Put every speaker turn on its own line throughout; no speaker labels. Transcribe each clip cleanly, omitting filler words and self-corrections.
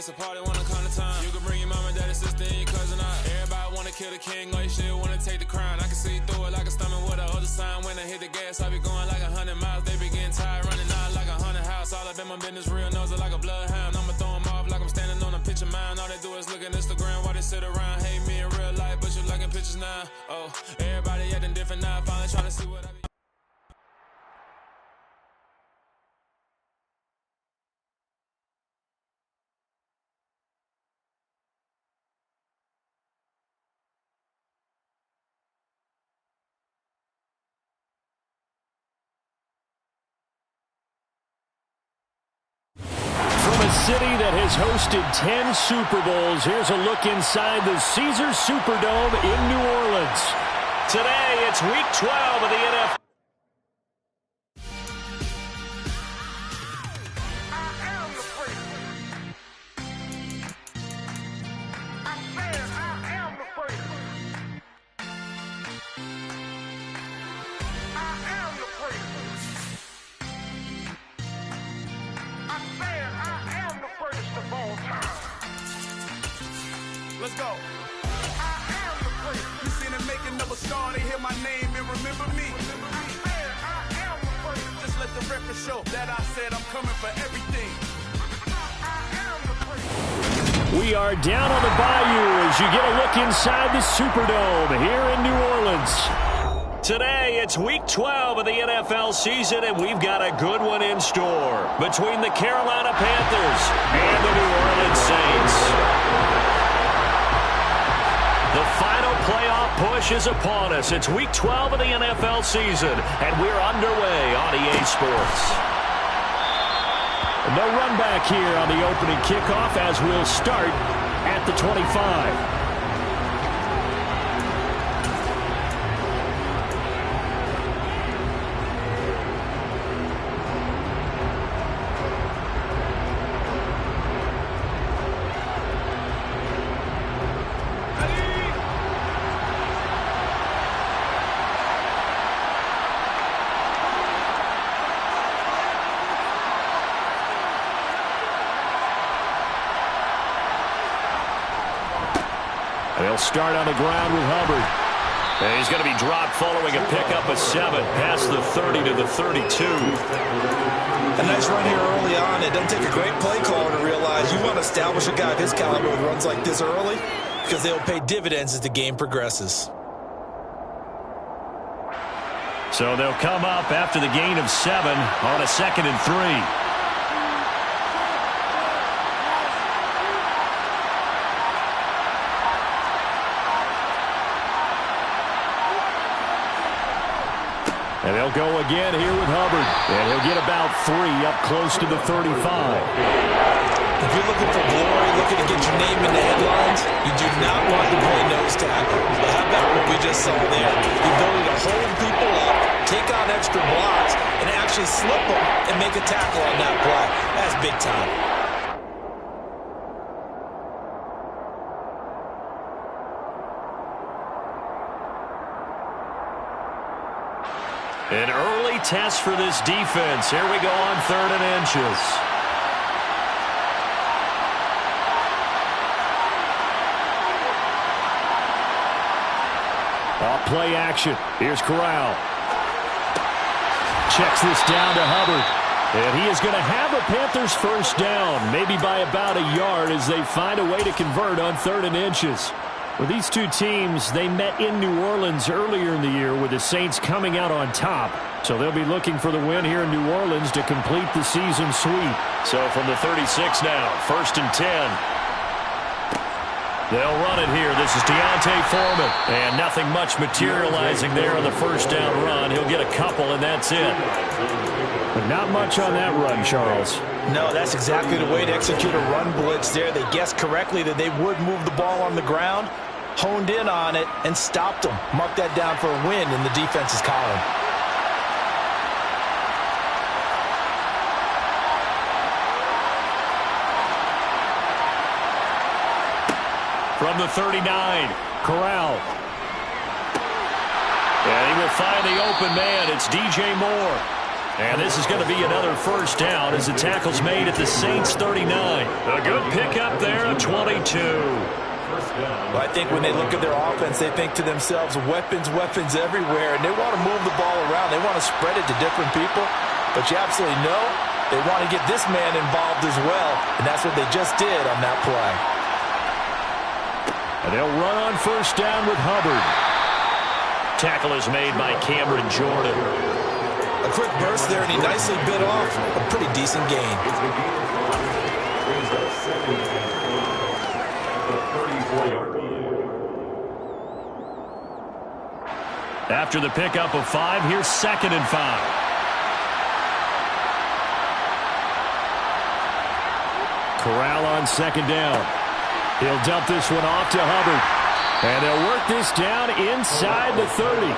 it's a party when I come to time. You can bring your mama, daddy, sister, and your cousin out. Everybody wanna kill the king, or you still wanna take the crown. I can see through it like a stomach with a other sign. When I hit the gas, I be going like 100 miles. They be getting tired, running out like 100 house. All up in my business, real nose like a bloodhound. I'ma throw them off like I'm standing on a picture mine. All they do is look at Instagram while they sit around. Hate me in real life, but you liking pictures now. Oh, everybody acting different now. Finally trying to see what I be.
City that has hosted 10 Super Bowls. Here's a look inside the Caesars Superdome in New Orleans. Today, it's Week 12 of the NFL.
Let's go. I am the great. You seen it making of a star. They hear my name and remember me. I am the great. Just let the record show that I said I'm coming for everything. I am the great.
We are down on the bayou as you get a look inside the Superdome here in New Orleans. Today, it's Week 12 of the NFL season, and we've got a good one in store between the Carolina Panthers and the New Orleans Saints. The final playoff push is upon us. It's Week 12 of the NFL season, and we're underway on EA Sports. No run back here on the opening kickoff as we'll start at the 25. They'll start on the ground with Hubbard. And he's going to be dropped following a pickup of 7 past the 30 to the 32.
A nice run here early on. It doesn't take a great play caller to realize you want to establish a guy of his caliber with runs like this early because they'll pay dividends as the game progresses.
So they'll come up after the gain of 7 on a 2nd and 3. And they'll go again here with Hubbard. And he'll get about 3 up close to the 35.
If you're looking for glory, looking to get your name in the headlines, you do not want to play nose tackle. But how about what we just saw there? The ability to hold people up, take on extra blocks, and actually slip them and make a tackle on that play. That's big time.
An early test for this defense. Here we go on 3rd and inches. Off play action. Here's Corral. Checks this down to Hubbard. And he is going to have a Panthers first down, maybe by about a yard as they find a way to convert on 3rd and inches. Well, these two teams, they met in New Orleans earlier in the year with the Saints coming out on top. So they'll be looking for the win here in New Orleans to complete the season sweep. So from the 36 now, 1st and 10. They'll run it here. This is Deontay Foreman. And nothing much materializing there on the first down run. He'll get a couple, and that's it. But not much on that run, Charles.
No, that's exactly the way to execute a run blitz there. They guessed correctly that they would move the ball on the ground, honed in on it, and stopped them. Mark that down for a win in the defense's column.
From the 39, Corral. And he will find the open man. It's DJ Moore. And this is going to be another first down as the tackle's made at the Saints 39. A good pickup there at 22.
Well, I think when they look at their offense, they think to themselves, weapons everywhere, and they want to move the ball around. They want to spread it to different people, but you absolutely know they want to get this man involved as well, and that's what they just did on that play.
And they'll run on first down with Hubbard. Tackle is made by Cameron Jordan.
A quick burst there, and he nicely bit off a pretty decent gain.
After the pickup of 5, here's 2nd and 5. Corral on 2nd down. He'll dump this one off to Hubbard. And they'll work this down inside the 30.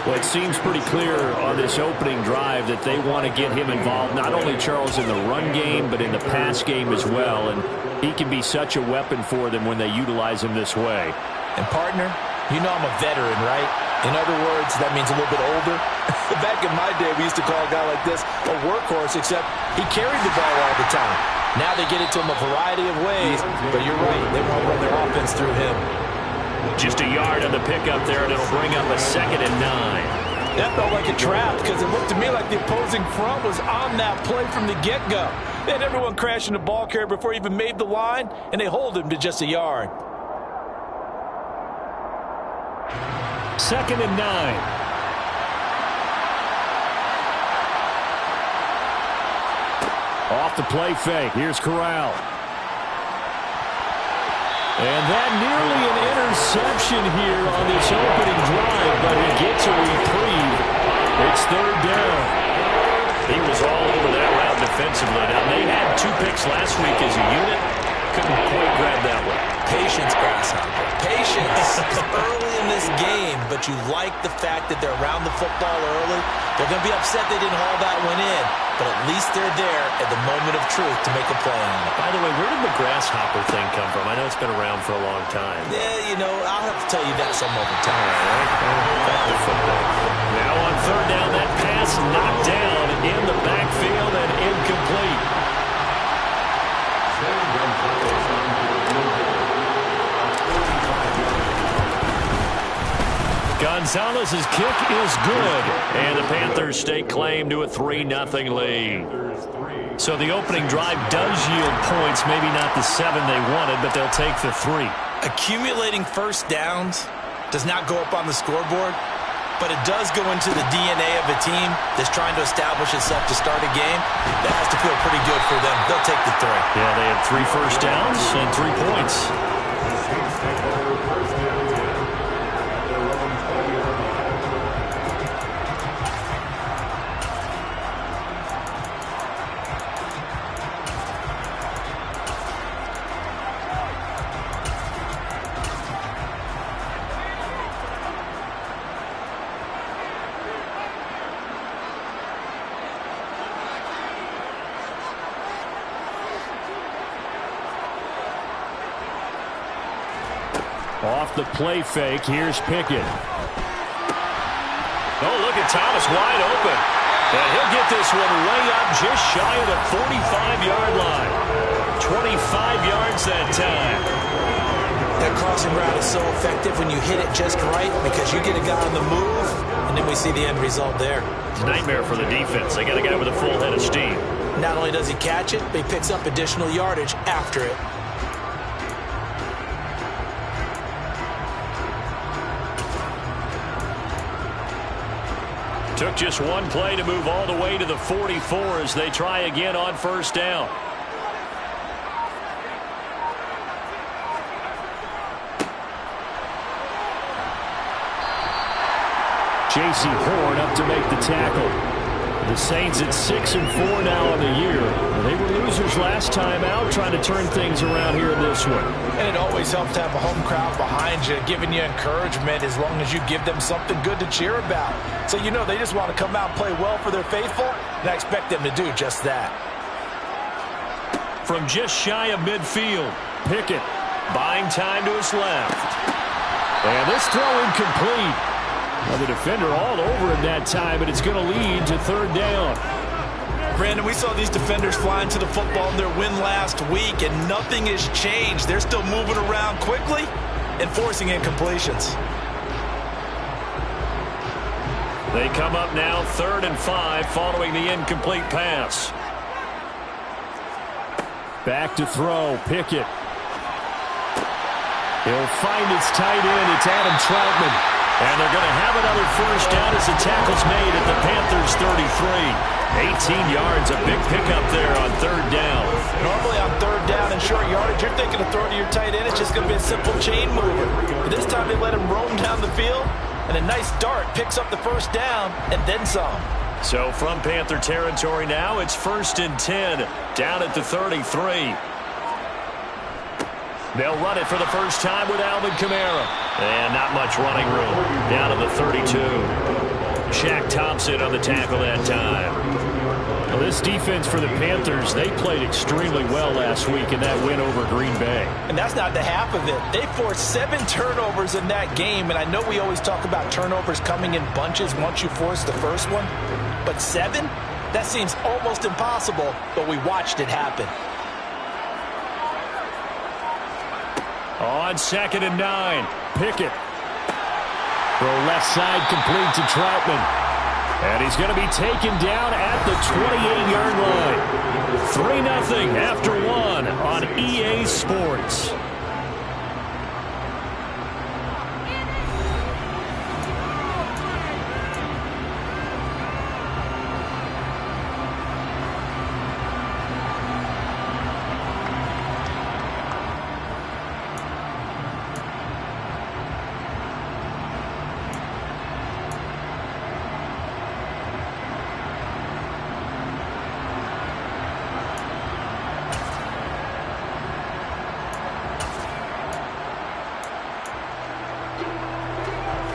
Well, it seems pretty clear on this opening drive that they want to get him involved, not only, Charles, in the run game, but in the pass game as well. And he can be such a weapon for them when they utilize him this way.
And, partner, you know I'm a veteran, right? In other words, that means a little bit older. Back in my day, we used to call a guy like this a workhorse, except he carried the ball all the time. Now they get it to him a variety of ways, but you're right, they want to run their offense through him.
Just a yard on the pickup there, and it'll bring up a 2nd and 9.
That felt like a trap because it looked to me like the opposing front was on that play from the get-go. They had everyone crashing the ball carrier before he even made the line, and they hold him to just a yard.
2nd and 9. Off the play fake. Here's Corral. And that nearly an interception here on this opening drive, but he gets a reprieve. It's 3rd down. He was all over that route defensively. Now, they had 2 picks last week as a unit. Couldn't quite grab that one.
Patience, Grasshopper. Patience. Early in this game, but you like the fact that they're around the football early. They're going to be upset they didn't haul that one in, but at least they're there at the moment of truth to make a play on it.
By the way, where did the grasshopper thing come from? I know it's been around for a long time.
Yeah, you know, I'll have to tell you that some other time.
Back to football. Now on 3rd down, that pass knocked down in the backfield and incomplete. Gonzalez's kick is good, and the Panthers stake claim to a 3-0 lead. So the opening drive does yield points, maybe not the 7 they wanted, but they'll take the 3.
Accumulating first downs does not go up on the scoreboard, but it does go into the DNA of a team that's trying to establish itself to start a game. That has to feel pretty good for them. They'll take the 3.
Yeah, they had 3 first downs and 3 points. Off the play fake, here's Pickett. Oh, look at Thomas wide open. And he'll get this one way up just shy of the 45-yard line. 25 yards that time.
That crossing route is so effective when you hit it just right because you get a guy on the move, and then we see the end result there.
It's a nightmare for the defense. They got a guy with a full head of steam.
Not only does he catch it, but he picks up additional yardage after it.
Took just one play to move all the way to the 44 as they try again on first down. J.C. Horn up to make the tackle. The Saints at 6-4 now in the year. They were losers last time out, trying to turn things around here in this one.
And it always helps to have a home crowd behind you, giving you encouragement as long as you give them something good to cheer about. So you know they just want to come out and play well for their faithful, and I expect them to do just that.
From just shy of midfield, Pickett buying time to his left. And this throw incomplete. Well, the defender all over him that time, and it's going to lead to third down.
Brandon, we saw these defenders flying to the football in their win last week, and nothing has changed. They're still moving around quickly and forcing incompletions.
They come up now 3rd and 5 following the incomplete pass. Back to throw, Pickett. He'll find his tight end. It's Adam Troutman. And they're going to have another first down as the tackle's made at the Panthers' 33. 18 yards, a big pickup there on 3rd down.
Normally on 3rd down and short yardage, you're thinking of throwing to your tight end. It's just going to be a simple chain mover. But this time they let him roam down the field, and a nice dart picks up the first down and then some.
So from Panther territory now, it's 1st and 10 down at the 33. They'll run it for the first time with Alvin Kamara. And not much running room. Down to the 32. Shaq Thompson on the tackle that time. Well, this defense for the Panthers, they played extremely well last week in that win over Green Bay.
And that's not the half of it. They forced 7 turnovers in that game. And I know we always talk about turnovers coming in bunches once you force the first one. But 7? That seems almost impossible, but we watched it happen.
On 2nd and 9, Pickett. Throw left side complete to Troutman. And he's going to be taken down at the 28-yard line. 3-0 after 1 on EA Sports.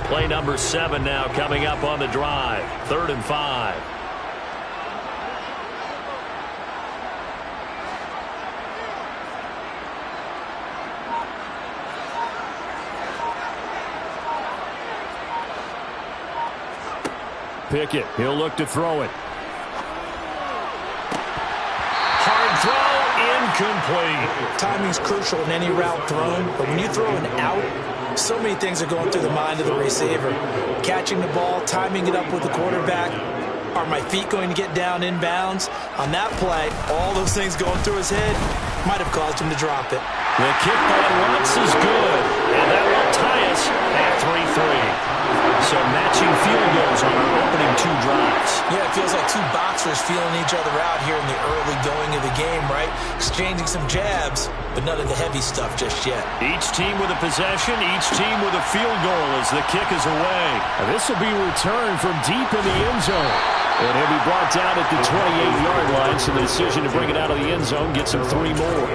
Play number 7 now coming up on the drive. 3rd and 5. Pickett, he'll look to throw it. Hard throw, incomplete.
Timing's crucial in any route thrown, but when you throw an out, so many things are going through the mind of the receiver. Catching the ball, timing it up with the quarterback. Are my feet going to get down in bounds? On that play, all those things going through his head might have caused him to drop it.
The kick by Lutz is good, and that will tie us at 3-3. So matching field goals on our opening 2 drives.
Yeah, it feels like 2 boxers feeling each other out here in the early going of the game, right? Exchanging some jabs, but none of the heavy stuff just yet.
Each team with a possession, each team with a field goal as the kick is away. And this will be returned from deep in the end zone. And he'll be brought down at the 28-yard line, so the decision to bring it out of the end zone gets him 3 more.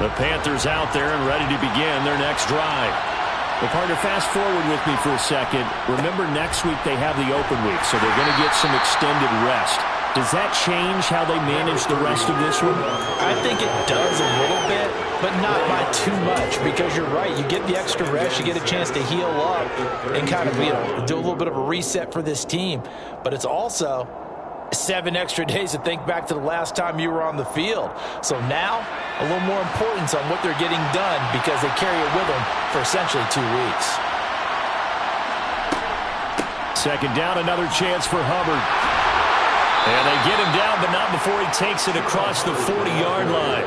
The Panthers out there and ready to begin their next drive. Well, partner, fast forward with me for a second. Remember, next week they have the open week, so they're going to get some extended rest. Does that change how they manage the rest of this one?
I think it does a little bit, but not by too much, because you're right. You get the extra rest, you get a chance to heal up and kind of, do a little bit of a reset for this team. But it's also 7 extra days to think back to the last time you were on the field. So now, a little more importance on what they're getting done because they carry it with them for essentially 2 weeks.
2nd down, another chance for Hubbard. And they get him down, but not before he takes it across the 40-yard line.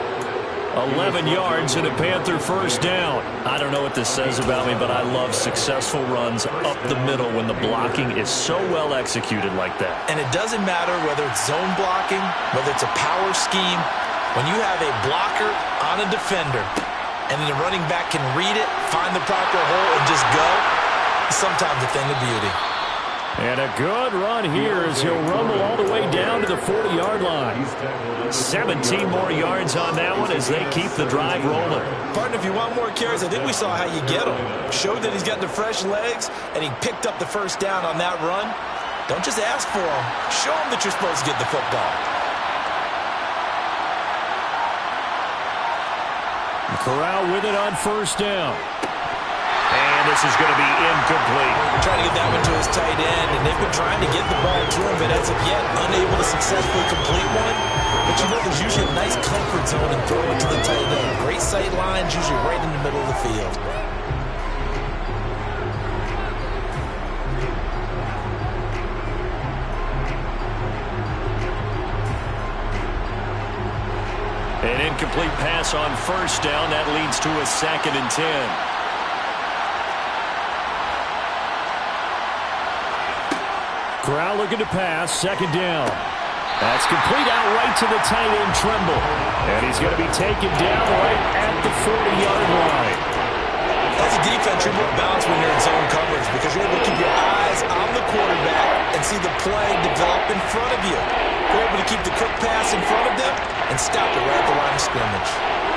11 yards and a Panther first down. I don't know what this says about me, but I love successful runs up the middle when the blocking is so well executed like that.
And it doesn't matter whether it's zone blocking, whether it's a power scheme. When you have a blocker on a defender and the running back can read it, find the proper hole, and just go, it's sometimes a thing of beauty.
And a good run here as he'll rumble all the way down to the 40-yard line. 17 more yards on that one as they keep the drive rolling.
Partner, if you want more carries, I think we saw how you get them. Showed that he's got the fresh legs, and he picked up the first down on that run. Don't just ask for them. Show them that you're supposed to get the football.
Corral with it on first down. And this is going to be incomplete.
Trying to get that one to his tight end, and they've been trying to get the ball to him, but as of yet, unable to successfully complete one. But you know, there's usually a nice comfort zone in throwing to the tight end. Great sight lines, usually right in the middle of the field.
An incomplete pass on first down. That leads to a 2nd and 10. Corral looking to pass. 2nd down. That's complete out right to the tight end, Tremble. And he's going to be taken down right at the 40-yard line.
As a defense, you're more balanced when you're in zone coverage because you're able to keep your eyes on the quarterback and see the play develop in front of you. You're able to keep the quick pass in front of them and stop it right at the line of scrimmage.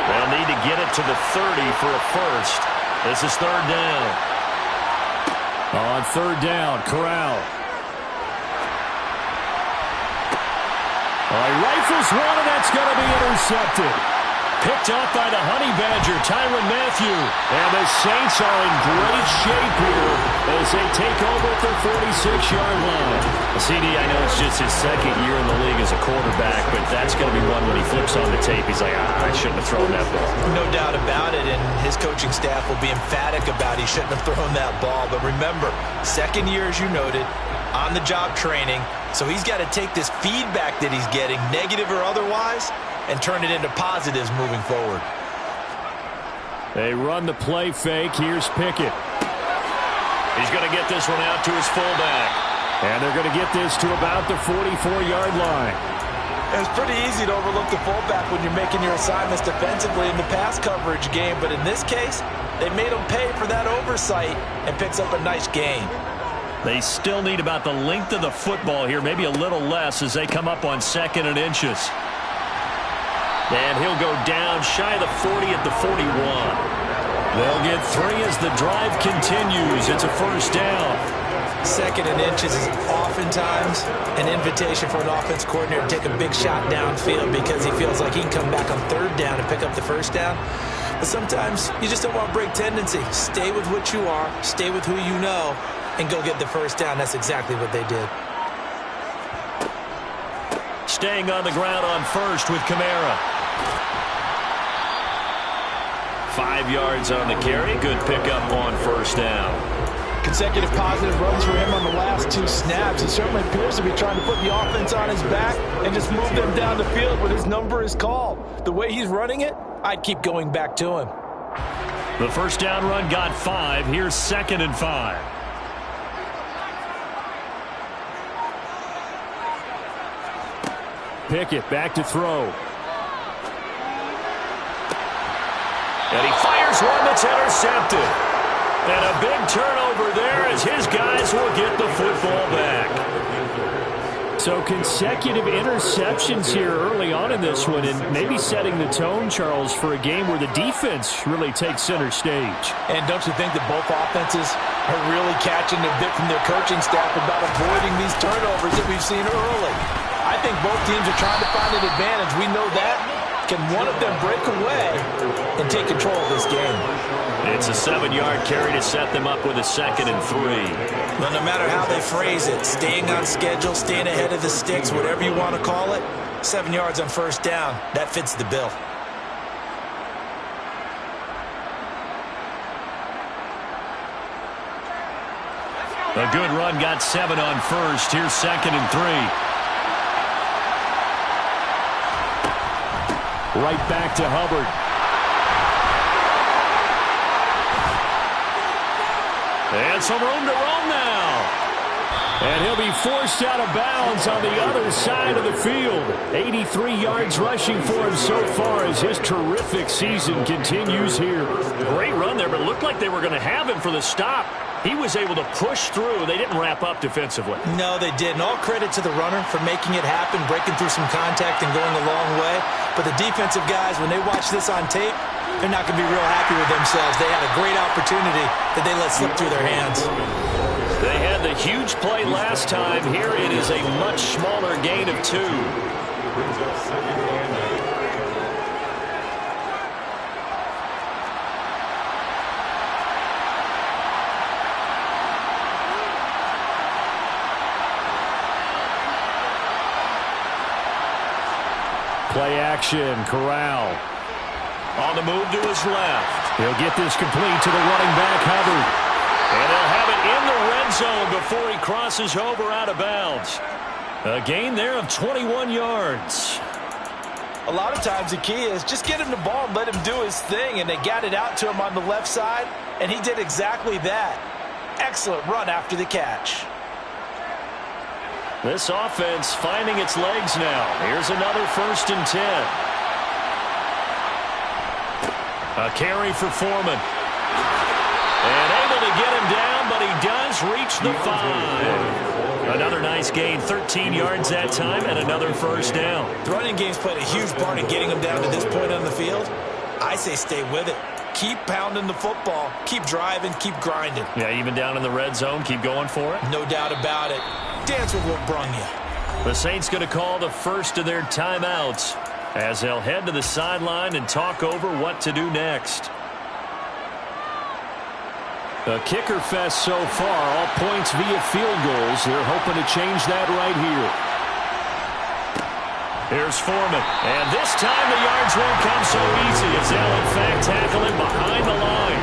They'll need to get it to the 30 for a first. This is 3rd down. On 3rd down, Corral. He rifles one, and that's going to be intercepted. Picked up by the Honey Badger, Tyrann Mathieu. And the Saints are in great shape here as they take over at the 46-yard line. CD, I know it's just his 2nd year in the league as a quarterback, but that's going to be one when he flips on the tape. He's like, I shouldn't have thrown that ball.
No doubt about it, and his coaching staff will be emphatic about he shouldn't have thrown that ball. But remember, 2nd year, as you noted, on-the-job training, so he's got to take this feedback that he's getting, negative or otherwise, and turn it into positives moving forward.
They run the play fake. Here's Pickett. He's going to get this one out to his fullback. And they're going to get this to about the 44-yard line.
It's pretty easy to overlook the fullback when you're making your assignments defensively in the pass coverage game, but in this case, they made him pay for that oversight and picks up a nice gain.
They still need about the length of the football here, maybe a little less as they come up on 2nd and inches. And he'll go down shy of the 40 at the 41. They'll get 3 as the drive continues. It's a first down.
2nd and inches is oftentimes an invitation for an offense coordinator to take a big shot downfield because he feels like he can come back on 3rd down and pick up the first down. But sometimes you just don't want to break tendency. Stay with what you are, stay with who you know, and go get the first down. That's exactly what they did.
Staying on the ground on first with Kamara. 5 yards on the carry. Good pickup on first down.
Consecutive positive runs for him on the last 2 snaps. He certainly appears to be trying to put the offense on his back and just move them down the field when his number is called. The way he's running it, I'd keep going back to him.
The first down run got 5. Here's 2nd and 5. Pickett back to throw. And he fires one that's intercepted. And a big turnover there as his guys will get the football back. So consecutive interceptions here early on in this one, and maybe setting the tone, Charles, for a game where the defense really takes center stage.
And don't you think that both offenses are really catching a bit from their coaching staff about avoiding these turnovers that we've seen early? I think both teams are trying to find an advantage. We know that. Can one of them break away and take control of this game?
It's a 7-yard carry to set them up with a 2nd and 3.
Well, no matter how they phrase it, staying on schedule, staying ahead of the sticks, whatever you want to call it, 7 yards on first down, that fits the bill.
A good run got 7 on first. Here's 2nd and 3. Right back to Hubbard. And some room to roam now. And he'll be forced out of bounds on the other side of the field. 83 yards rushing for him so far as his terrific season continues here. Great run there, but it looked like they were going to have him for the stop. He was able to push through. They didn't wrap up defensively.
No, they didn't. All credit to the runner for making it happen, breaking through some contact and going a long way. But the defensive guys, when they watch this on tape, they're not going to be real happy with themselves. They had a great opportunity that they let slip through their hands.
They had the huge play last time. Here it is a much smaller gain of 2. Play action, Corral. On the move to his left. He'll get this complete to the running back, Hubbard. And he'll have it in the red zone before he crosses over out of bounds. A gain there of 21 yards.
A lot of times the key is just get him the ball and let him do his thing, and they got it out to him on the left side, and he did exactly that. Excellent run after the catch.
This offense finding its legs now. Here's another 1st and 10. A carry for Foreman. And able to get him down, but he does reach the 5. Another nice gain, 13 yards that time, and another 1st down.
The running game's played a huge part in getting him down to this point on the field. I say stay with it. Keep pounding the football. Keep driving. Keep grinding.
Yeah, even down in the red zone, keep going for it.
No doubt about it. Dance with what brung you.
The Saints going to call the first of their timeouts as they'll head to the sideline and talk over what to do next. A kicker fest so far, all points via field goals. They're hoping to change that right here. Here's Foreman, and this time the yards won't come so easy as they'll in fact tackle him behind the line.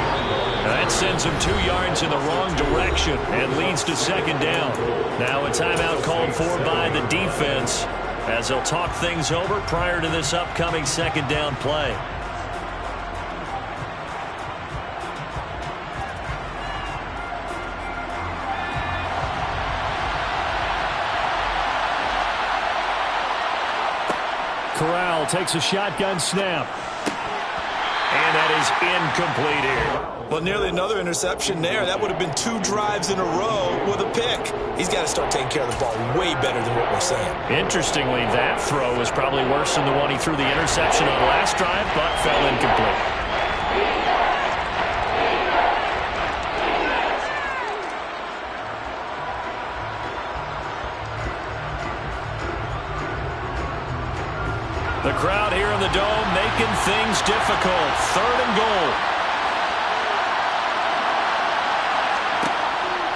That sends him 2 yards in the wrong direction and leads to 2nd down. Now a timeout called for by the defense as they'll talk things over prior to this upcoming 2nd down play. Corral takes a shotgun snap. And that is incomplete here.
Well, nearly another interception there. That would have been 2 drives in a row with a pick. He's got to start taking care of the ball way better than what we're saying.
Interestingly, that throw was probably worse than the one he threw the interception on last drive, but fell incomplete. The crowd here in the Dome making things difficult. 3rd and goal.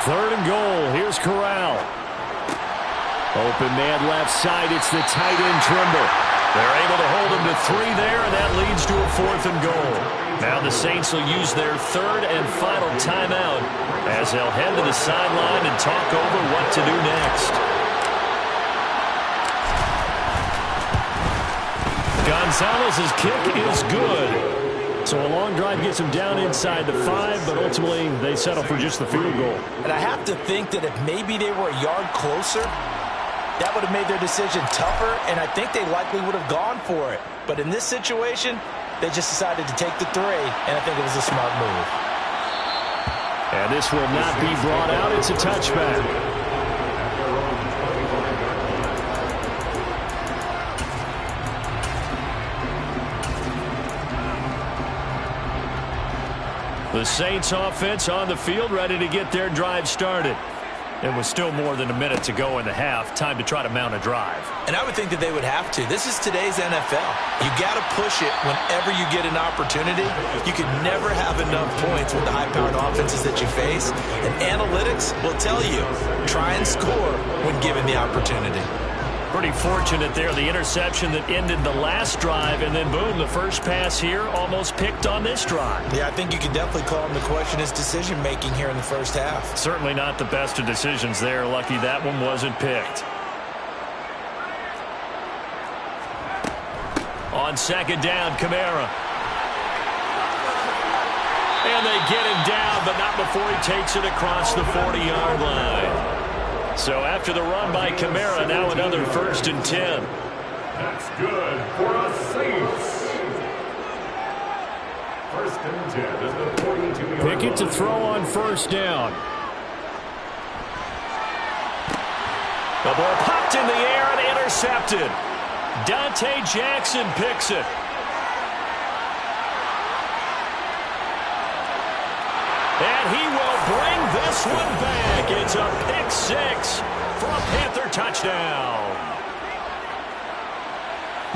3rd and goal. Here's Corral. Open man left side. It's the tight end Trimble. They're able to hold him to 3 there, and that leads to a 4th and goal. Now the Saints will use their 3rd and final timeout as they'll head to the sideline and talk over what to do next. Gonzalez's kick is good. So a long drive gets him down inside the 5, but ultimately they settle for just the field goal.
And I have to think that if maybe they were a yard closer, that would have made their decision tougher, and I think they likely would have gone for it. But in this situation, they just decided to take the 3, and I think it was a smart move.
And this will not be brought out. It's a touchback. The Saints offense on the field, ready to get their drive started. It was still more than a minute to go in the half. Time to try to mount a drive.
And I would think that they would have to. This is today's NFL. You got to push it whenever you get an opportunity. You can never have enough points with the high-powered offenses that you face. And analytics will tell you, try and score when given the opportunity.
Pretty fortunate there, the interception that ended the last drive, and then boom, the first pass here almost picked on this drive.
Yeah, I think you could definitely call him to question his decision-making here in the first half.
Certainly not the best of decisions there. Lucky that one wasn't picked. On 2nd down, Kamara. And they get him down, but not before he takes it across the 40-yard line. So after the run by Kamara, now another 1st and 10.
That's good for a Saints. 1st and 10 at the 42-yard line.
Pickett to throw on 1st down. The ball popped in the air and intercepted. Dante Jackson picks it. And he will bring this this one back. It's a pick six for a Panther touchdown.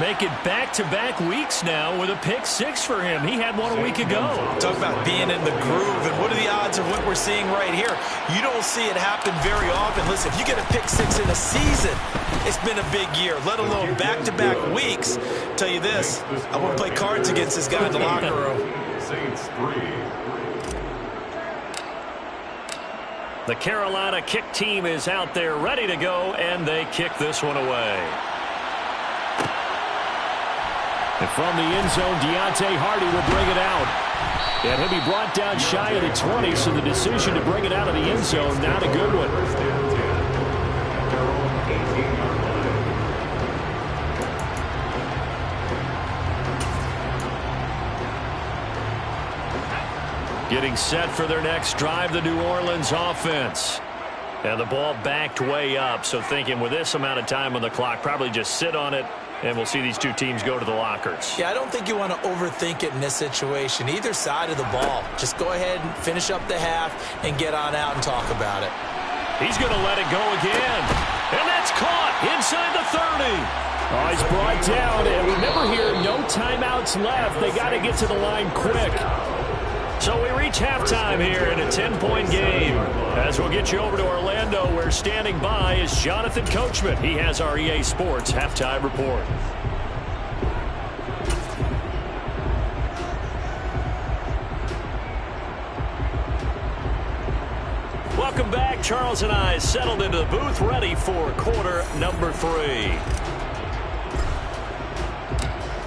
Make it back-to-back weeks now with a pick six for him. He had one a week ago.
Talk about being in the groove, and what are the odds of what we're seeing right here? You don't see it happen very often. Listen, if you get a pick six in a season, it's been a big year, let alone back-to-back weeks. Tell you this, I want to play cards against this guy in the locker room.
Saints 3.
The Carolina kick team is out there ready to go, and they kick this one away. And from the end zone, Deontay Hardy will bring it out. And he'll be brought down shy of the 20, so the decision to bring it out of the end zone, not a good one. Getting set for their next drive, the New Orleans offense. And the ball backed way up, so thinking with this amount of time on the clock, probably just sit on it, and we'll see these two teams go to the lockers.
Yeah, I don't think you want to overthink it in this situation. Either side of the ball. Just go ahead and finish up the half and get on out and talk about it.
He's going to let it go again. And that's caught inside the 30. Oh, he's brought down. And remember here, no timeouts left. They got to get to the line quick. So we reach halftime here in a 10-point game. As we'll get you over to Orlando, where standing by is Jonathan Coachman. He has our EA Sports halftime report. Welcome back. Charles and I settled into the booth, ready for quarter number 3.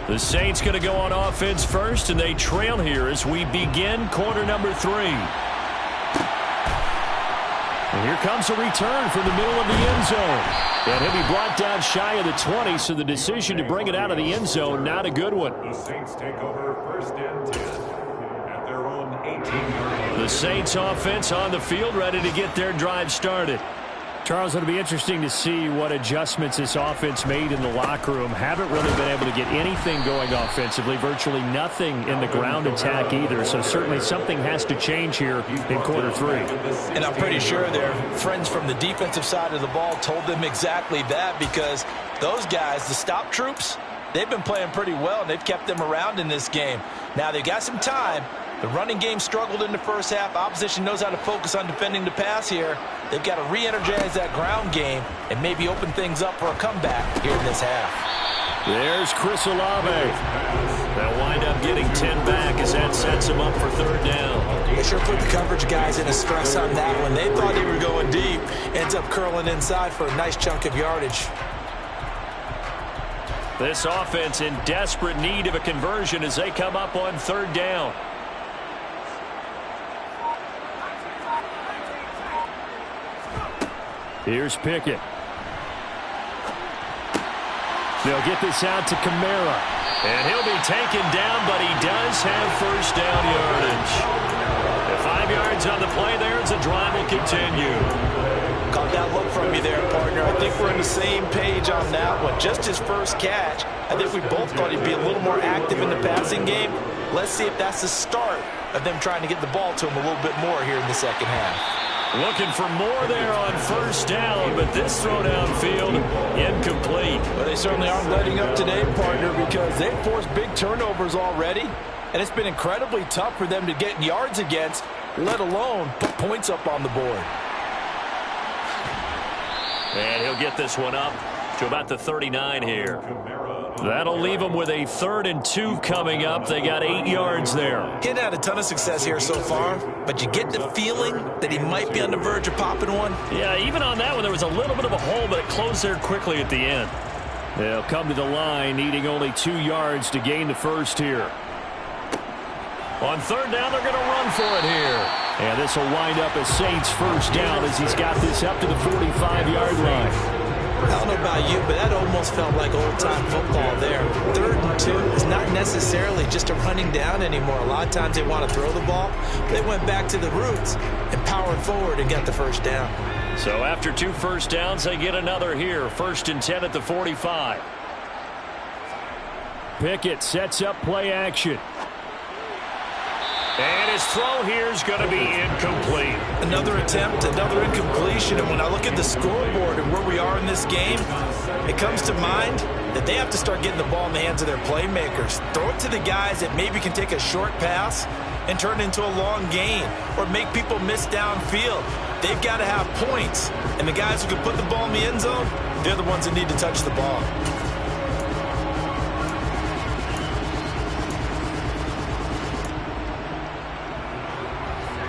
The Saints going to go on offense first, and they trail here as we begin quarter number 3. And here comes a return from the middle of the end zone. And he'll be brought down shy of the 20, so the decision to bring it out of the end zone, not a good one.
The Saints take over first and 10 at their own 18-yard line.
The Saints offense on the field, ready to get their drive started. Charles, it'll be interesting to see what adjustments this offense made in the locker room. Haven't really been able to get anything going offensively, virtually nothing in the ground attack either. So certainly something has to change here in quarter 3.
And I'm pretty sure their friends from the defensive side of the ball told them exactly that, because those guys, the stop troops, they've been playing pretty well, and they've kept them around in this game. Now they've got some time. The running game struggled in the first half. Opposition knows how to focus on defending the pass here. They've got to re-energize that ground game and maybe open things up for a comeback here in this half.
There's Chris Olave. They'll wind up getting 10 back as that sets him up for third down.
They sure put the coverage guys in a stress on that one. They thought they were going deep. Ends up curling inside for a nice chunk of yardage.
This offense in desperate need of a conversion as they come up on third down. Here's Pickett. They'll get this out to Kamara. And he'll be taken down, but he does have first down yardage. At 5 yards on the play there as the drive will continue.
Caught that look from you there, partner. I think we're on the same page on that one. Just his first catch. I think we both thought he'd be a little more active in the passing game. Let's see if that's the start of them trying to get the ball to him a little bit more here in the second half.
Looking for more there on first down, but this throw downfield incomplete.
Well, they certainly aren't letting up today, partner, because they've forced big turnovers already, and it's been incredibly tough for them to get yards against, let alone put points up on the board.
And he'll get this one up to about the 39 here. That'll leave them with a 3rd and 2 coming up. They got 8 yards there.
He hadn't had a ton of success here so far, but you get the feeling that he might be on the verge of popping one.
Yeah, even on that one, there was a little bit of a hole, but it closed there quickly at the end. They'll come to the line, needing only 2 yards to gain the first here. On third down, they're going to run for it here. And this will wind up as Saints first down as he's got this up to the 45-yard line.
I don't know about you, but that almost felt like old-time football there. 3rd and 2 is not necessarily just a running down anymore. A lot of times they want to throw the ball. They went back to the roots and powered forward and got the first down.
So after 2 first downs, they get another here. 1st and 10 at the 45. Pickett sets up play action. And His throw here is going to be incomplete.
Another attempt, another incompletion, and when I look at the scoreboard and where we are in this game, it comes to mind that they have to start getting the ball in the hands of their playmakers. Throw it to the guys that maybe can take a short pass and turn it into a long gain or make people miss downfield. They've got to have points, and the guys who can put the ball in the end zone, they're the ones that need to touch the ball.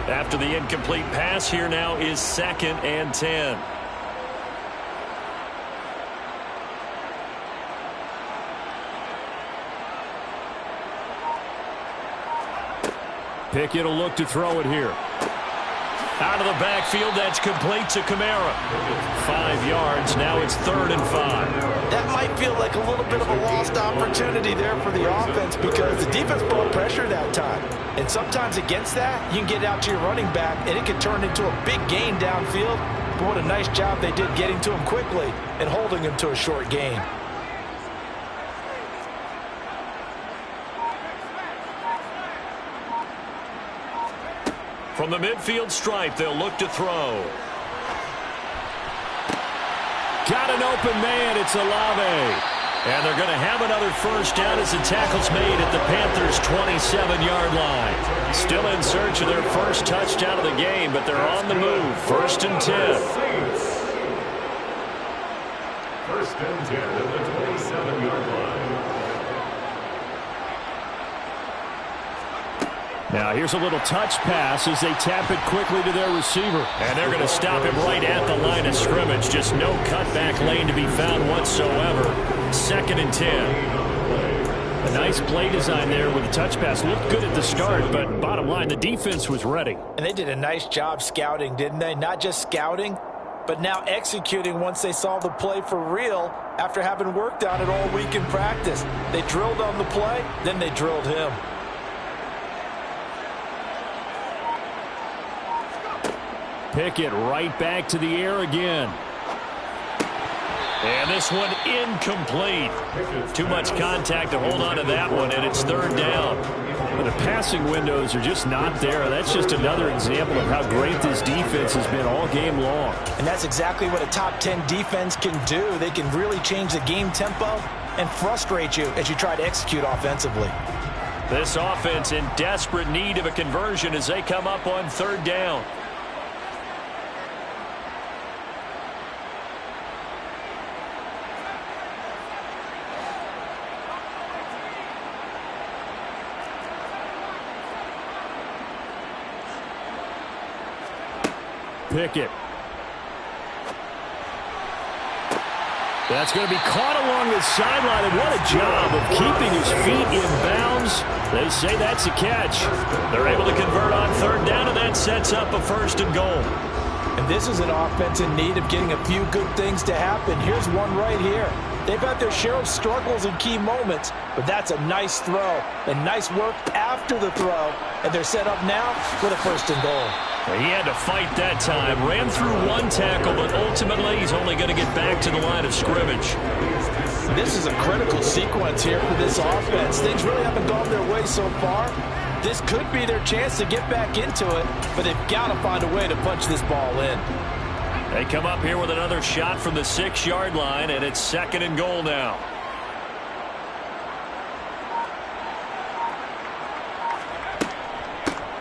After the incomplete pass, here now is 2nd and 10. Pickett will look to throw it here. Out of the backfield, that's complete to Kamara. 5 yards, now it's 3rd and 5.
That might feel like a little bit of a lost opportunity there for the offense because the defense brought pressure that time. And sometimes against that, you can get out to your running back, and it can turn into a big gain downfield. But what a nice job they did getting to him quickly and holding him to a short gain.
From the midfield stripe, they'll look to throw. Got an open man, it's Olave. And they're going to have another first down as the tackle's made at the Panthers' 27-yard line. Still in search of their first touchdown of the game, but they're on the move. 1st and 10.
First and 10 at the 27-yard line.
Now here's a little touch pass as they tap it quickly to their receiver. And they're going to stop him right at the line of scrimmage. Just no cutback lane to be found whatsoever. 2nd and 10. A nice play design there with the touch pass. Looked good at the start, but bottom line, the defense was ready.
And they did a nice job scouting, didn't they? Not just scouting, but now executing once they saw the play for real after having worked on it all week in practice. They drilled on the play, then they drilled him.
Pickett right back to the air again. And this one incomplete. Too much contact to hold on to that one, and it's 3rd down. The passing windows are just not there. That's just another example of how great this defense has been all game long.
And that's exactly what a top 10 defense can do. They can really change the game tempo and frustrate you as you try to execute offensively.
This offense in desperate need of a conversion as they come up on 3rd down. Pickett. That's going to be caught along the sideline, and what a job of keeping his feet in bounds. They say that's a catch. They're able to convert on 3rd down, and that sets up a 1st and goal.
And this is an offense in need of getting a few good things to happen. Here's one right here. They've had their share of struggles in key moments, but that's a nice throw and nice work after the throw. And they're set up now with a 1st and goal.
He had to fight that time. Ran through one tackle, but ultimately he's only going to get back to the line of scrimmage.
This is a critical sequence here for this offense. Things really haven't gone their way so far. This could be their chance to get back into it, but they've got to find a way to punch this ball in.
They come up here with another shot from the 6-yard line, and it's 2nd and goal now.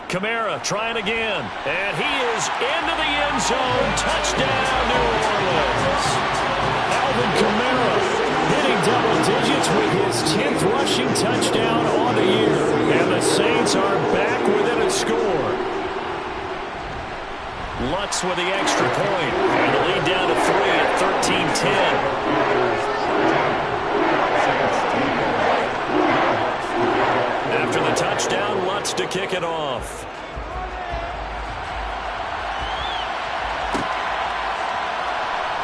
Kamara trying again, and he is into the end zone. Touchdown, New Orleans. Alvin Kamara hitting double digits with his 10th rushing touchdown on the year. And the Saints are back within a score. Lutz with the extra point, and the lead down to 3 at 13-10. After the touchdown, Lutz to kick it off.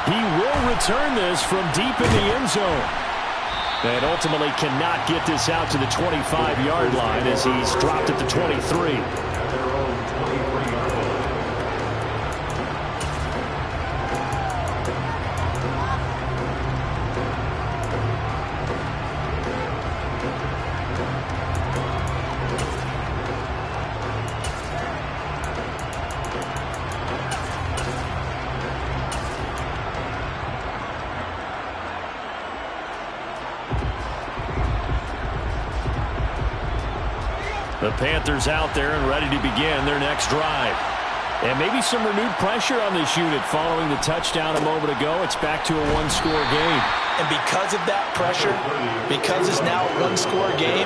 He will return this from deep in the end zone. And ultimately cannot get this out to the 25-yard line as he's dropped at the 23. The Panthers out there and ready to begin their next drive. And maybe some renewed pressure on this unit following the touchdown a moment ago. It's back to a one-score game.
And because of that pressure, because it's now a one-score game,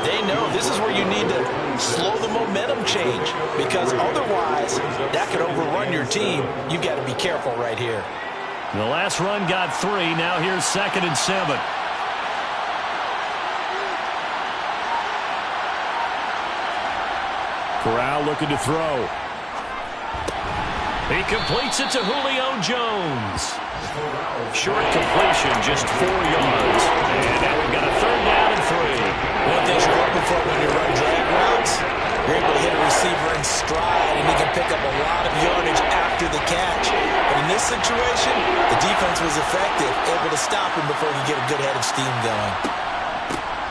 they know this is where you need to slow the momentum change, because otherwise that could overrun your team. You've got to be careful right here.
The last run got 3. Now here's 2nd and 7. Corral looking to throw. He completes it to Julio Jones. Short completion, just 4 yards. And now we've got a 3rd down and 3.
One thing you're looking for when you run drag routes, you're able to hit a receiver in stride, and he can pick up a lot of yardage after the catch. But in this situation, the defense was effective, able to stop him before he could get a good head of steam going.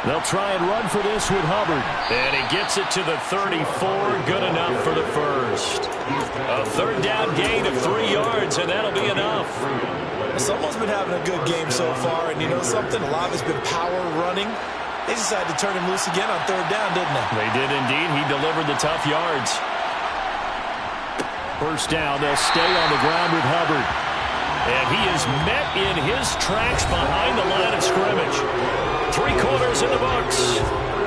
They'll try and run for this with Hubbard. And he gets it to the 34. Good enough for the first. A 3rd down gain of 3 yards, and that'll be enough.
Someone's been having a good game so far, and you know something? A lot of it's been power running. They decided to turn him loose again on 3rd down, didn't they?
They did indeed. He delivered the tough yards. First down, they'll stay on the ground with Hubbard. And he is met in his tracks behind the line of scrimmage. 3 quarters in the books.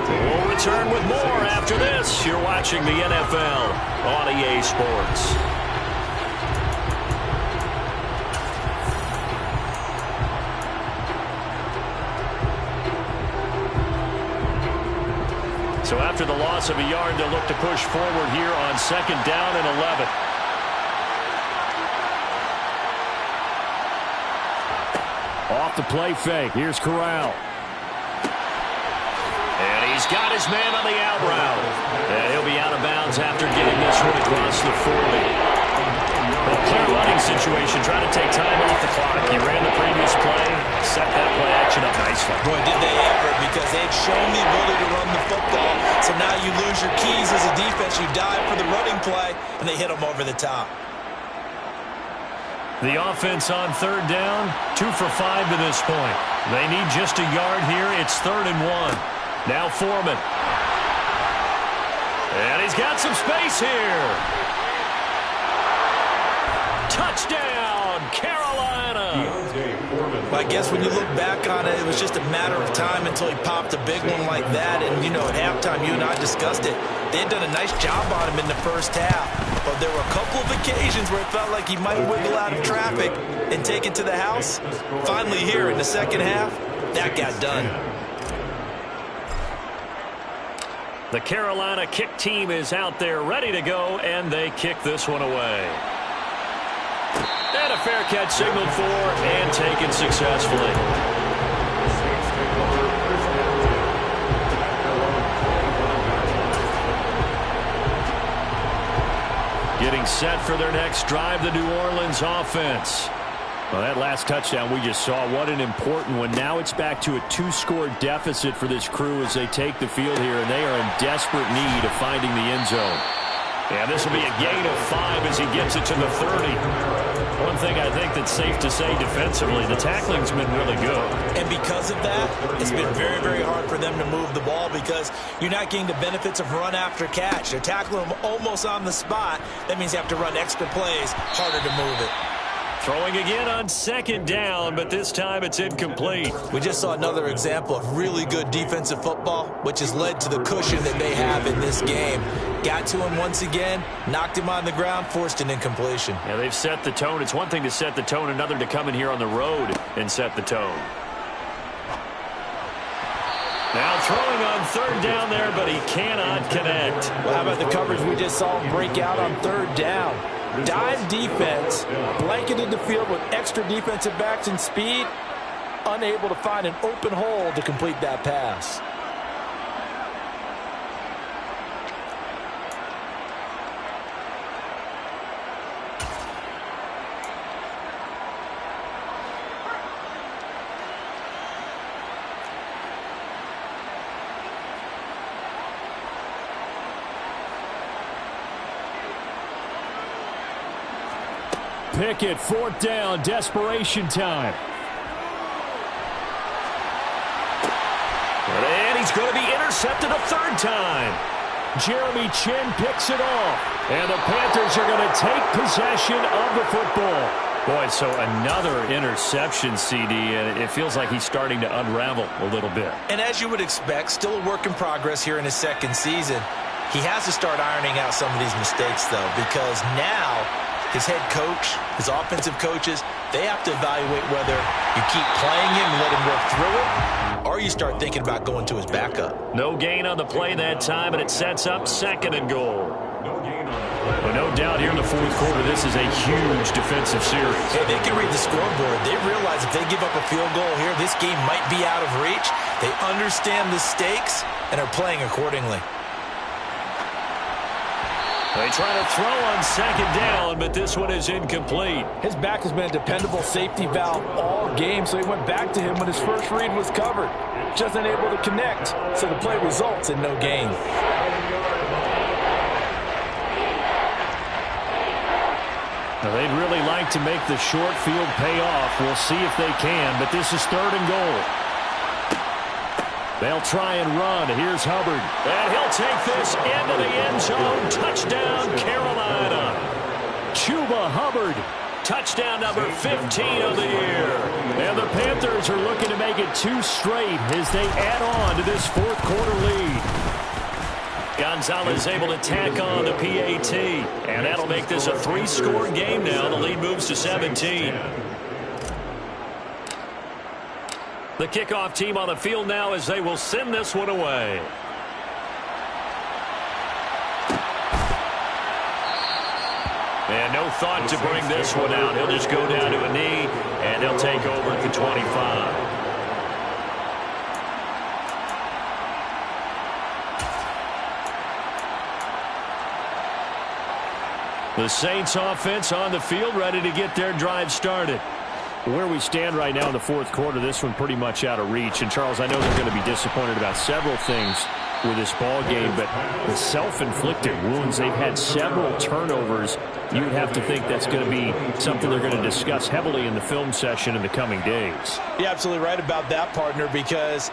We'll return with more after this. You're watching the NFL on EA Sports. So after the loss of a yard, they'll look to push forward here on 2nd down and 11. Off the play fake. Here's Corral. And he's got his man on the out route. And he'll be out of bounds after getting this one across the 40. A clear running situation, trying to take time off the clock. He ran the previous play, set that play action up nicely.
Boy, did they ever, because they've shown the ability to run the football. So now you lose your keys as a defense. You dive for the running play, and they hit them over the top.
The offense on 3rd down, 2 for 5 to this point. They need just a yard here. It's 3rd and 1. Now Foreman. And he's got some space here. Touchdown, Carolina.
I guess when you look back on it, it was just a matter of time until he popped a big one like that. And, you know, at halftime, you and I discussed it. They had done a nice job on him in the first half. But there were a couple of occasions where it felt like he might wiggle out of traffic and take it to the house. Finally here in the second half, that got done.
The Carolina kick team is out there ready to go, and they kick this one away. And a fair catch signaled for and taken successfully. Getting set for their next drive, the New Orleans offense. Well, that last touchdown we just saw, what an important one. Now it's back to a 2-score deficit for this crew as they take the field here, and they are in desperate need of finding the end zone. And this will be a gain of 5 as he gets it to the 30. One thing I think that's safe to say defensively, the tackling's been really good.
And because of that, it's been very, very hard for them to move the ball because you're not getting the benefits of run after catch. They're tackling them almost on the spot. That means you have to run extra plays, harder to move it.
Throwing again on 2nd down, but this time it's incomplete.
We just saw another example of really good defensive football, which has led to the cushion that they have in this game. Got to him once again, knocked him on the ground, forced an incompletion.
Yeah, they've set the tone. It's one thing to set the tone, another to come in here on the road and set the tone. Now throwing on 3rd down there, but he cannot connect.
Well, how about the coverage we just saw him break out on 3rd down? Dive defense, blanketed the field with extra defensive backs and speed, unable to find an open hole to complete that pass.
Pickett, 4th down, desperation time. And he's going to be intercepted a 3rd time. Jeremy Chin picks it off. And the Panthers are going to take possession of the football. Boy, so another interception, CD, and it feels like he's starting to unravel a little bit.
And as you would expect, still a work in progress here in his second season. He has to start ironing out some of these mistakes, though, because now his head coach, his offensive coaches, they have to evaluate whether you keep playing him and let him work through it, or you start thinking about going to his backup.
No gain on the play that time, and it sets up 2nd and goal. Well, no doubt here in the fourth quarter, this is a huge defensive series.
Hey, they can read the scoreboard. They realize if they give up a field goal here, this game might be out of reach. They understand the stakes and are playing accordingly.
They try to throw on 2nd down, but this one is incomplete.
His back has been a dependable safety valve all game, so he went back to him when his first read was covered. Just unable to connect, so the play results in no gain.
Now, they'd really like to make the short field pay off. We'll see if they can, but this is 3rd and goal. They'll try and run. Here's Hubbard. And he'll take this into the end zone. Touchdown, Carolina. Chuba Hubbard. Touchdown number 15 of the year. And the Panthers are looking to make it 2 straight as they add on to this fourth quarter lead. Gonzalez able to tack on the PAT. And that'll make this a 3-score game now. The lead moves to 17. The kickoff team on the field now as they will send this one away. And no thought to bring this one out. He'll just go down to a knee, and he'll take over at the 25. The Saints offense on the field, ready to get their drive started. Where we stand right now in the fourth quarter, this one pretty much out of reach. And, Charles, I know they're going to be disappointed about several things with this ball game, but the self-inflicted wounds, they've had several turnovers. You would have to think that's going to be something they're going to discuss heavily in the film session in the coming days.
You're absolutely right about that, partner, because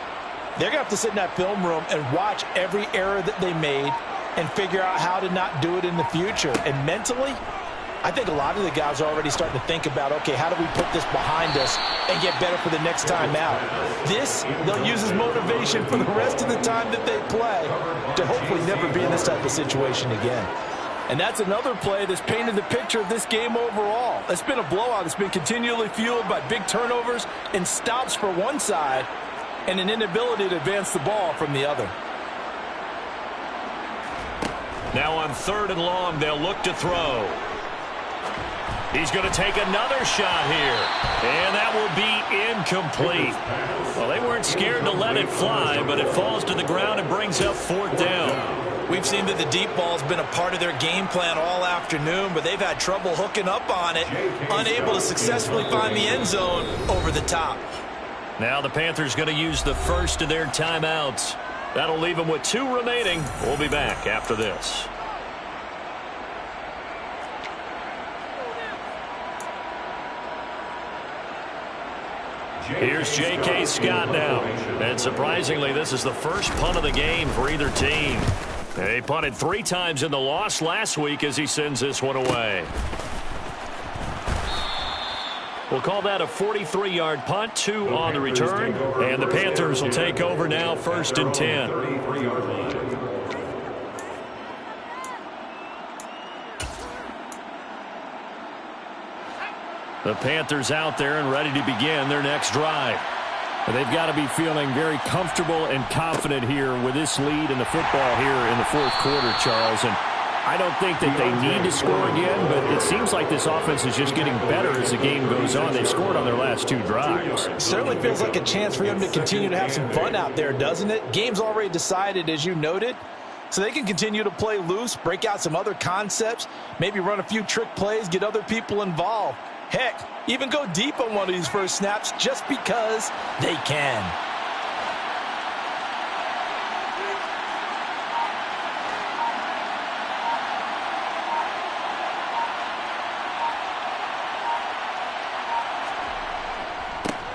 they're going to have to sit in that film room and watch every error that they made and figure out how to not do it in the future. And mentally, I think a lot of the guys are already starting to think about, okay, how do we put this behind us and get better for the next time out? This, they'll use as motivation for the rest of the time that they play to hopefully never be in this type of situation again.
And that's another play that's painted the picture of this game overall. It's been a blowout. It's been continually fueled by big turnovers and stops for one side and an inability to advance the ball from the other.
Now on 3rd and long, they'll look to throw. He's going to take another shot here. And that will be incomplete. Well, they weren't scared to let it fly, but it falls to the ground and brings up 4th down.
We've seen that the deep ball has been a part of their game plan all afternoon, but they've had trouble hooking up on it, unable to successfully find the end zone over the top.
Now the Panthers going to use the first of their timeouts. That'll leave them with 2 remaining. We'll be back after this. Here's J.K. Scott now. And surprisingly, this is the first punt of the game for either team. They punted 3 times in the loss last week as he sends this one away. We'll call that a 43-yard punt, 2 on the return. And the Panthers will take over now, 1st and 10. The Panthers out there and ready to begin their next drive. They've got to be feeling very comfortable and confident here with this lead in the football here in the fourth quarter, Charles. And I don't think that they need to score again, but it seems like this offense is just getting better as the game goes on. They've scored on their last 2 drives.
Certainly feels like a chance for them to continue to have some fun out there, doesn't it? Game's already decided, as you noted. So they can continue to play loose, break out some other concepts, maybe run a few trick plays, get other people involved. Heck, even go deep on one of these first snaps just because they can.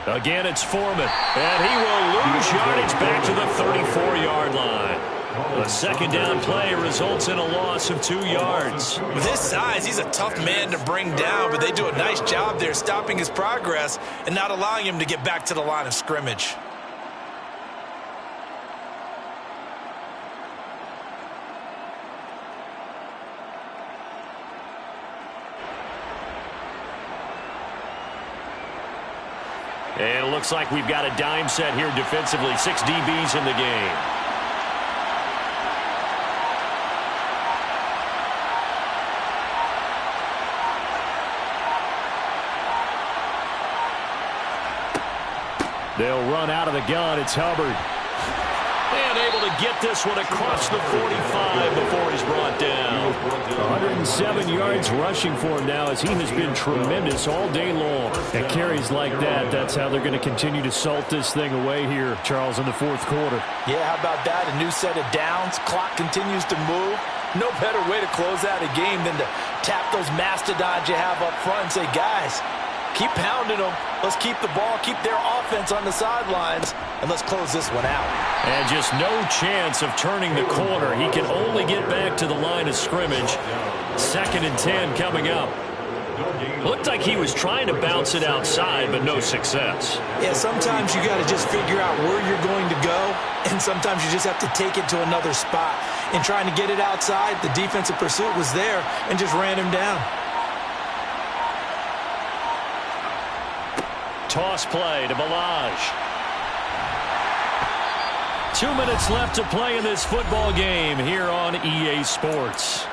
Again, it's Foreman, and he will lose yardage back to the 34-yard line. A second down play results in a loss of 2 yards.
With his size, he's a tough man to bring down, but they do a nice job there stopping his progress and not allowing him to get back to the line of scrimmage.
And it looks like we've got a dime set here defensively. 6 DBs in the game. They'll run out of the gun. It's Hubbard. And able to get this one across the 45 before he's brought down. 107 yards rushing for him now as he has been tremendous all day long. And carries like that, that's how they're going to continue to salt this thing away here, Charles, in the fourth quarter.
Yeah, how about that? A new set of downs. Clock continues to move. No better way to close out a game than to tap those mastodons you have up front and say, guys, keep pounding them. Let's keep the ball, keep their offense on the sidelines, and let's close this one out.
And just no chance of turning the corner. He can only get back to the line of scrimmage. 2nd and 10 coming up. Looked like he was trying to bounce it outside, but no success.
Yeah, sometimes you got to just figure out where you're going to go, and sometimes you just have to take it to another spot. In trying to get it outside, the defensive pursuit was there and just ran him down.
Toss play to Balaj. 2 minutes left to play in this football game here on EA Sports.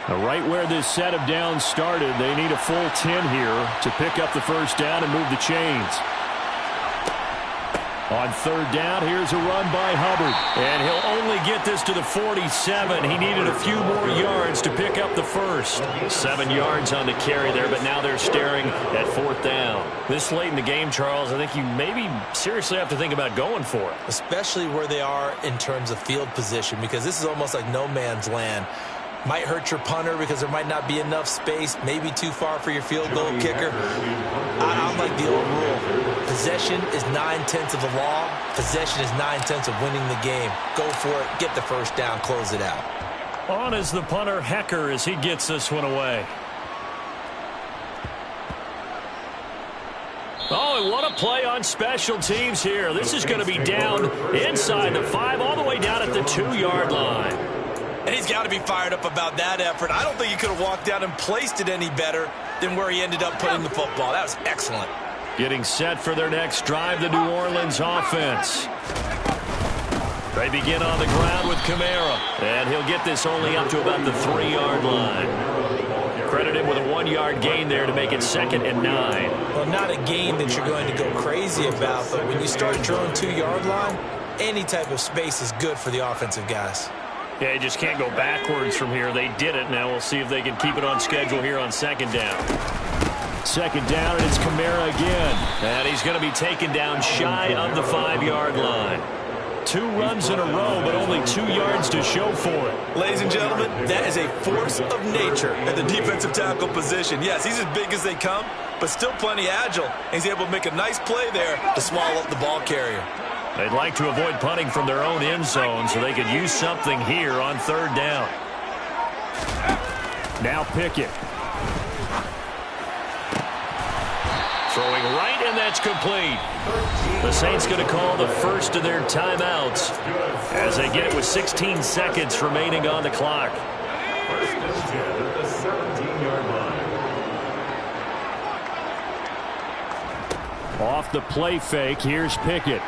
Right where this set of downs started, they need a full 10 here to pick up the first down and move the chains. On 3rd down, here's a run by Hubbard. And he'll only get this to the 47. He needed a few more yards to pick up the first. 7 yards on the carry there, but now they're staring at 4th down. This late in the game, Charles, I think you maybe seriously have to think about going for it.
Especially where they are in terms of field position, because this is almost like no man's land. Might hurt your punter because there might not be enough space, maybe too far for your field goal kicker. I like the old rule. Possession is 9/10 of the law. Possession is 9/10 of winning the game. Go for it, get the first down, close it out.
On is the punter, Hecker, as he gets this one away. Oh, and what a play on special teams here. This is going to be down inside the 5, all the way down at the 2-yard line.
And he's got to be fired up about that effort. I don't think he could have walked down and placed it any better than where he ended up putting the football. That was excellent.
Getting set for their next drive, the New Orleans offense. They begin on the ground with Kamara. And he'll get this only up to about the 3-yard line. Credit him with a 1-yard gain there to make it 2nd and 9.
Well, not a gain that you're going to go crazy about, but when you start at your own 2-yard line, any type of space is good for the offensive guys.
Yeah, you just can't go backwards from here. They did it. Now we'll see if they can keep it on schedule here on 2nd down. 2nd down, and it's Kamara again. And he's going to be taken down shy of the 5-yard line. 2 runs in a row, but only 2 yards to show for it.
Ladies and gentlemen, that is a force of nature at the defensive tackle position. Yes, he's as big as they come, but still plenty agile. He's able to make a nice play there to swallow up the ball carrier.
They'd like to avoid punting from their own end zone so they could use something here on 3rd down. Now Pickett. Throwing right, and that's complete. The Saints going to call the first of their timeouts as they get it with 16 seconds remaining on the clock.
1st and 10 at the 17-yard line.
Off the play fake, here's Pickett.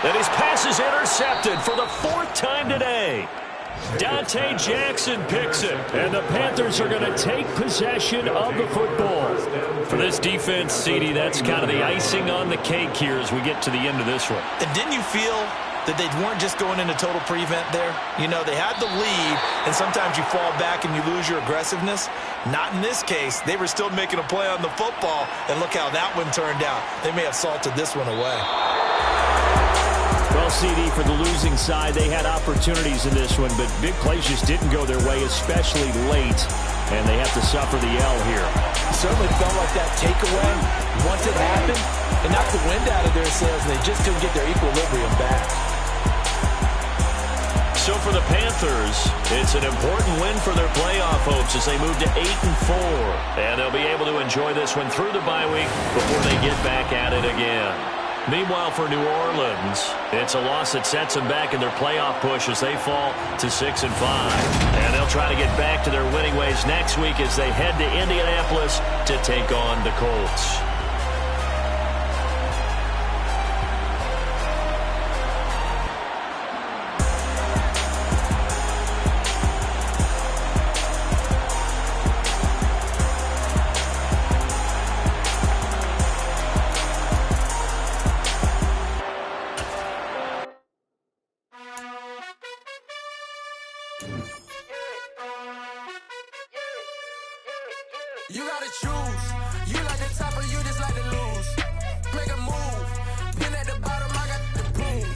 And his pass is intercepted for the 4th time today. Dante Jackson picks it, and the Panthers are going to take possession of the football. For this defense, CD, that's kind of the icing on the cake here as we get to the end of this one.
And didn't you feel that they weren't just going into total prevent there? You know, they had the lead, and sometimes you fall back and you lose your aggressiveness. Not in this case. They were still making a play on the football, and look how that one turned out. They may have salted this one away.
Well, CD, for the losing side, they had opportunities in this one, but big plays just didn't go their way, especially late, and they have to suffer the L here.
It certainly felt like that takeaway, once it happened, it knocked the wind out of their sails, and they just couldn't get their equilibrium back.
So for the Panthers, it's an important win for their playoff hopes as they move to 8-4. And they'll be able to enjoy this one through the bye week before they get back at it again. Meanwhile, for New Orleans, it's a loss that sets them back in their playoff push as they fall to 6-5. And they'll try to get back to their winning ways next week as they head to Indianapolis to take on the Colts.
You gotta choose. You like the top or you just like to lose. Make a move. Been at the bottom, I got the proof.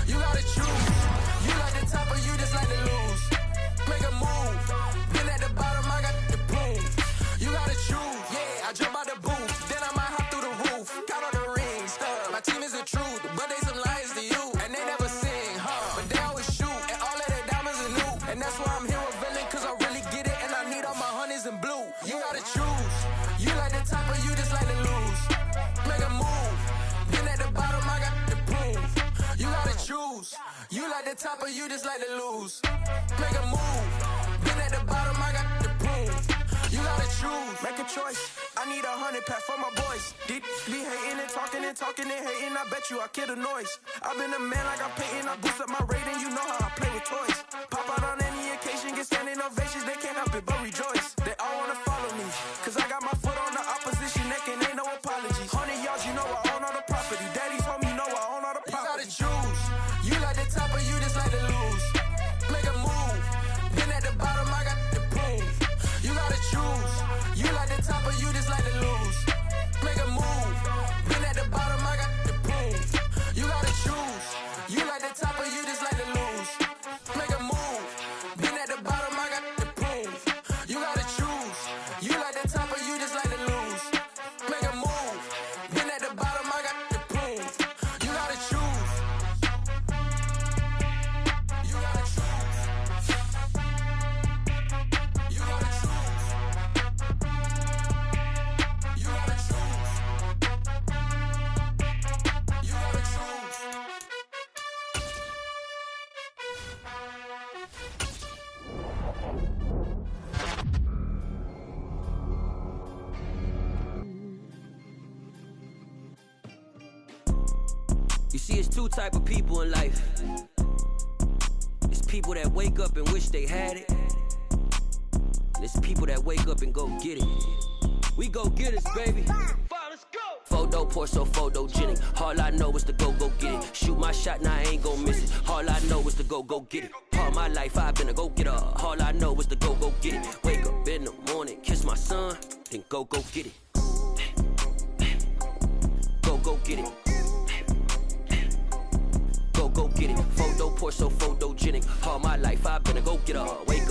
You gotta choose. You like the top or you just like to lose. Make a move. Been at the bottom, I got the proof. You gotta choose. Yeah, I jump out the booth. Then I might hop through the roof. Count on the rings. My team is the truth, but they some liars to you. And they never sing, but they always shoot. And all of their diamonds are new. And that's why I'm here with villain, cause I really get it. And I need all my honeys in blue. You gotta choose. You like the top or you just like to lose. Make a move. Been at the bottom, I got the proof. You gotta choose. You like the top or you just like to lose. Make a move. Been at the bottom, I got the proof. You gotta choose. Make a choice. I need 100 pack for my boys. Deep be hating and talking and hating. I bet you I kill the noise. I've been a man like I'm Peyton. I boost up my rating. You know how I play with toys. Pop out on any occasion, get standing ovations. They can't help it but rejoice. They all wanna follow me, cause I got my foot on the opposition neck and ain't no apologies. 100 yards, you know I own all the property. Daddy's home, you know I own all the property. You gotta choose. You like the top or you just like to lose. Make a move. Been at the bottom, I got the proof. You gotta choose. You like the top or you just like to lose. Make a move. Been at the bottom, I got the proof. You gotta choose. You like the top or you just like to lose. Make a move. Been at the bottom, I got the proof. You gotta choose. You like the top or you just like to lose. Make a move. Been at the bottom, I got the proof. You gotta choose. You gotta choose. You gotta choose. You gotta choose. You gotta choose.
You see, it's two type of people in life. It's people that wake up and wish they had it. And it's people that wake up and go get it. We go get it, baby. Let's go. Photo pour so photogenic. All I know is to go get it. Shoot my shot, now I ain't gon' miss it. All I know is to go get it. All my life I've been a go-getter. All I know is to go get it. Wake up in the morning, kiss my son, then go get it. Go get it. Go get it. Photo pour so photogenic. All my life I've been a go-getter. Wake up.